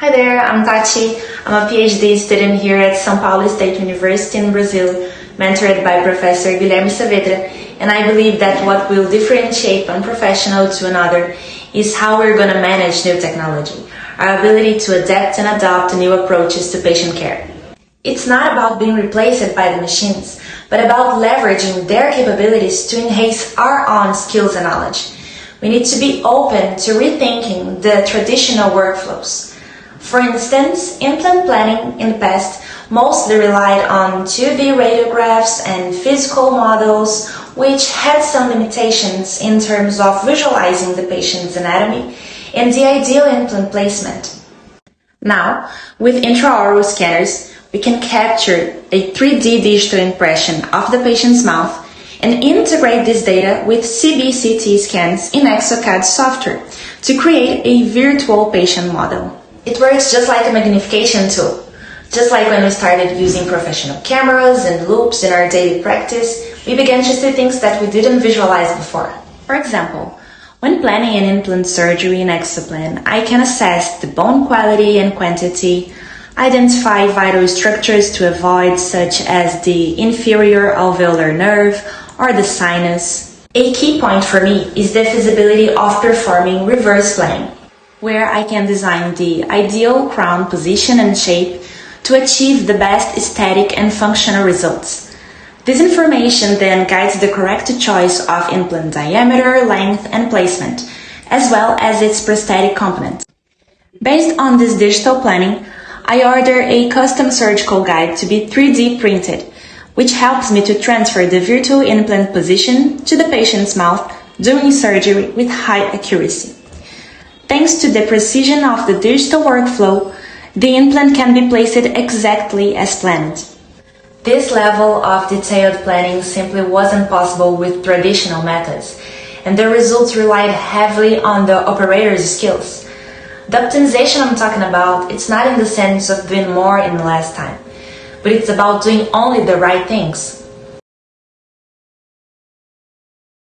Hi there, I'm Tati. I'm a PhD student here at São Paulo State University in Brazil, mentored by Professor Guilherme Saavedra, and I believe that what will differentiate one professional to another is how we're going to manage new technology, our ability to adapt and adopt new approaches to patient care. It's not about being replaced by the machines, but about leveraging their capabilities to enhance our own skills and knowledge. We need to be open to rethinking the traditional workflows. For instance, implant planning in the past mostly relied on 2D radiographs and physical models, which had some limitations in terms of visualizing the patient's anatomy and the ideal implant placement. Now, with intraoral scanners, we can capture a 3D digital impression of the patient's mouth and integrate this data with CBCT scans in exocad software to create a virtual patient model. It works just like a magnification tool. Just like when we started using professional cameras and loupes in our daily practice, we began to see things that we didn't visualize before. For example, when planning an implant surgery in exoplan, I can assess the bone quality and quantity, identify vital structures to avoid, such as the inferior alveolar nerve or the sinus. A key point for me is the feasibility of performing reverse planning, where I can design the ideal crown position and shape to achieve the best aesthetic and functional results. This information then guides the correct choice of implant diameter, length, and placement, as well as its prosthetic component. Based on this digital planning, I order a custom surgical guide to be 3D printed, which helps me to transfer the virtual implant position to the patient's mouth during surgery with high accuracy. Thanks to the precision of the digital workflow, the implant can be placed exactly as planned. This level of detailed planning simply wasn't possible with traditional methods, and the results relied heavily on the operator's skills. The optimization I'm talking about, it's not in the sense of doing more in less time, but it's about doing only the right things.